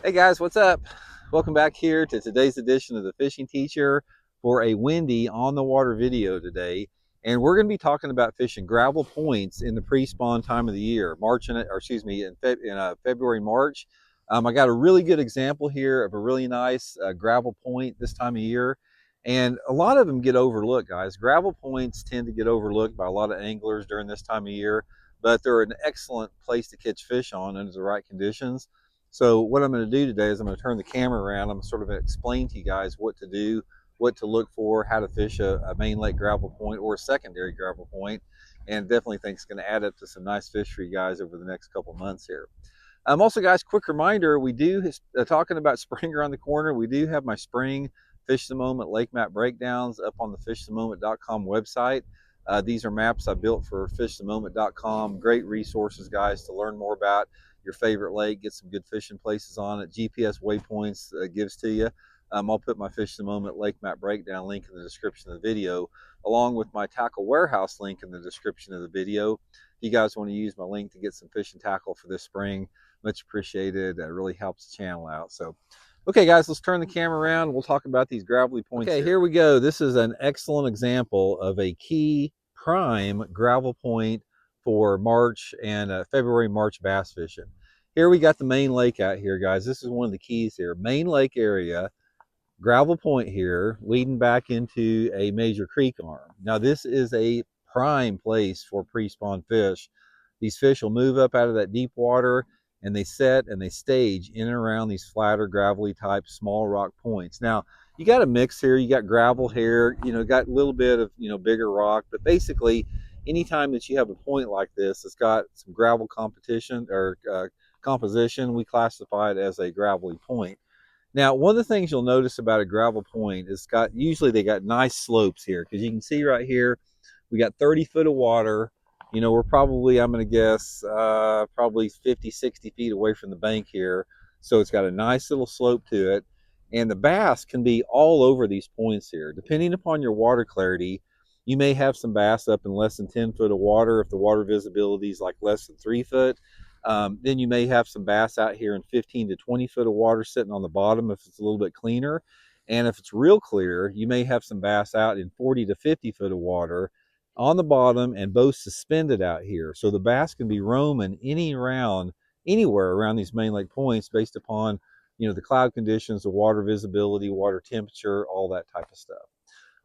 Hey guys, what's up? Welcome back here to today's edition of the Fishing Teacher for a windy on the water video today. And we're going to be talking about fishing gravel points in the pre-spawn time of the year, in February, March. I got a really good example here of a really nice gravel point this time of year. And a lot of them get overlooked, guys. Gravel points tend to get overlooked by a lot of anglers during this time of year, but they're an excellent place to catch fish on under the right conditions. So what I'm going to do today is I'm going to turn the camera around. I'm sort of going to explain to you guys what to do, what to look for, how to fish a main lake gravel point or a secondary gravel point, and definitely think it's going to add up to some nice fish for you guys over the next couple months here. Also, guys, quick reminder, we do, talking about spring around the corner, we do have my spring Fish the Moment lake map breakdowns up on the fishthemoment.com website. These are maps I built for fishthemoment.com. Great resources, guys, to learn more about your favorite lake, get some good fishing places on it, GPS waypoints gives to you. I'll put my Fish the Moment lake map breakdown link in the description of the video, along with my tackle warehouse link in the description of the video. If you guys want to use my link to get some fishing tackle for this spring, much appreciated. It really helps the channel out. So, okay, guys, let's turn the camera around. We'll talk about these gravelly points. Okay, here we go. This is an excellent example of a key prime gravel point for March and February, March bass fishing. Here we got the main lake out here, guys. This is one of the keys here. Main lake area, gravel point here, leading back into a major creek arm. Now, this is a prime place for pre-spawn fish. These fish will move up out of that deep water and they set and they stage in and around these flatter, gravelly type small rock points. Now, you got a mix here. You got gravel here, got a little bit of, bigger rock, but basically anytime that you have a point like this, it's got some gravel competition or composition, we classify it as a gravelly point. Now, one of the things you'll notice about a gravel point is usually they got nice slopes here, because you can see right here, we got 30 foot of water. We're probably, I'm going to guess, probably 50, 60 feet away from the bank here. So it's got a nice little slope to it. And the bass can be all over these points here. Depending upon your water clarity, you may have some bass up in less than 10 foot of water if the water visibility is like less than 3 foot. Then you may have some bass out here in 15 to 20 foot of water sitting on the bottom if it's a little bit cleaner. And if it's real clear, you may have some bass out in 40 to 50 foot of water on the bottom and both suspended out here. So the bass can be roaming anywhere around these main lake points based upon, the cloud conditions, the water visibility, water temperature, all that type of stuff.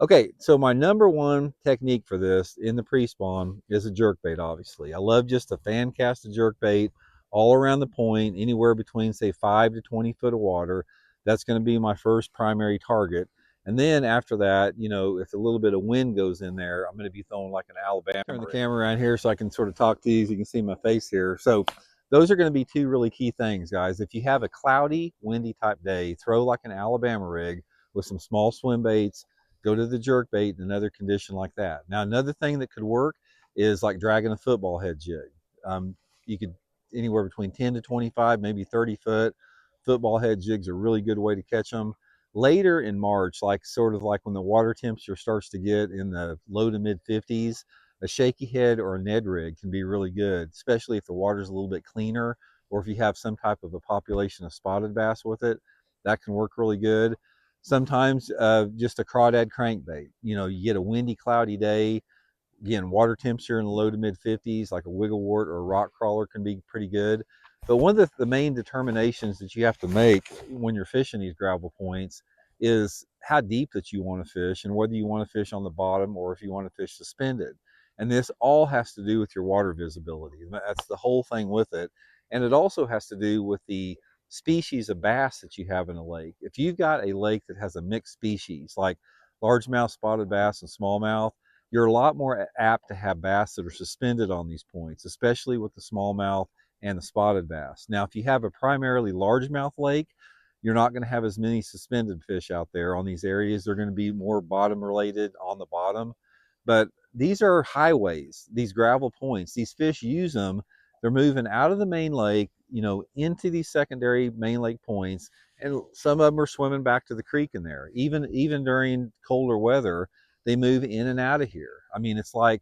Okay, so my number one technique for this in the pre-spawn is a jerkbait, obviously. I love just a fan casted jerkbait all around the point, anywhere between, say, 5 to 20 foot of water. That's going to be my first primary target. And then after that, if a little bit of wind goes in there, I'm going to be throwing like an Alabama. Turn the camera around here so I can sort of talk to you. You can see my face here. So those are going to be two really key things, guys. If you have a cloudy, windy type day, throw like an Alabama rig with some small swim baits. Go to the jerk bait in another condition like that. Now, another thing that could work is like dragging a football head jig. You could anywhere between 10 to 25, maybe 30 foot. Football head jigs are a really good way to catch them. Later in March, sort of like when the water temperature starts to get in the low to mid 50s, a shaky head or a Ned rig can be really good, especially if the water's a little bit cleaner or if you have some type of a population of spotted bass with it. That can work really good. Sometimes just a crawdad crankbait. You get a windy, cloudy day. Again, water temperature in the low to mid 50s, like a wigglewort or a rock crawler can be pretty good. But one of the main determinations that you have to make when you're fishing these gravel points is how deep that you want to fish and whether you want to fish on the bottom or if you want to fish suspended. And this all has to do with your water visibility. That's the whole thing with it. And it also has to do with the species of bass that you have in a lake. If you've got a lake that has a mixed species, like largemouth spotted bass and smallmouth, you're a lot more apt to have bass that are suspended on these points, especially with the smallmouth and the spotted bass. Now, if you have a primarily largemouth lake, you're not going to have as many suspended fish out there on these areas. They're going to be more bottom related on the bottom. But these are highways, these gravel points. These fish use them. They're moving out of the main lake, into these secondary main lake points, and some of them are swimming back to the creek in there. Even during colder weather, they move in and out of here. I mean, it's like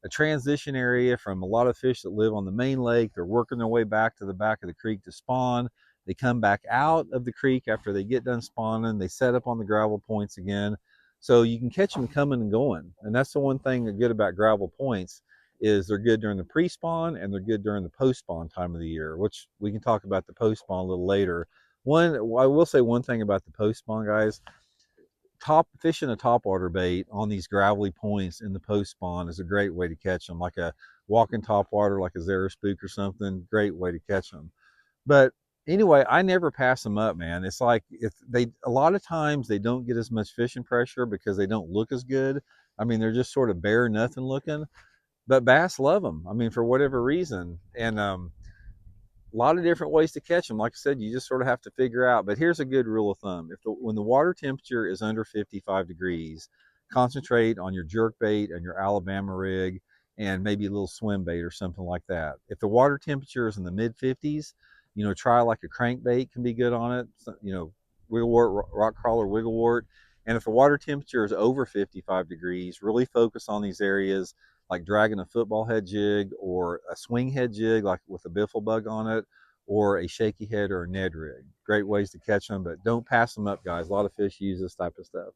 a transition area from a lot of fish that live on the main lake. They're working their way back to the back of the creek to spawn. They come back out of the creek after they get done spawning. They set up on the gravel points again. So you can catch them coming and going. And that's the one thing good about gravel points is they're good during the pre-spawn and they're good during the post-spawn time of the year, which we can talk about the post-spawn a little later. I will say one thing about the post-spawn, guys. Fishing a topwater bait on these gravelly points in the post-spawn is a great way to catch them, like a walking topwater, like a Zara spook or something. Great way to catch them. But anyway, I never pass them up, man. It's like if they a lot of times they don't get as much fishing pressure because they don't look as good. I mean, they're just sort of bare nothing looking. But bass love them. I mean, for whatever reason, and a lot of different ways to catch them. Like I said, you just sort of have to figure out. But here's a good rule of thumb: when the water temperature is under 55 degrees, concentrate on your jerk bait and your Alabama rig, and maybe a little swim bait or something like that. If the water temperature is in the mid 50s, try like a crankbait can be good on it. Wigglewort, rock crawler, wigglewort. And if the water temperature is over 55 degrees, really focus on these areas like dragging a football head jig or a swing head jig, like with a biffle bug on it, or a shaky head or a Ned rig. Great ways to catch them, but don't pass them up, guys. A lot of fish use this type of stuff.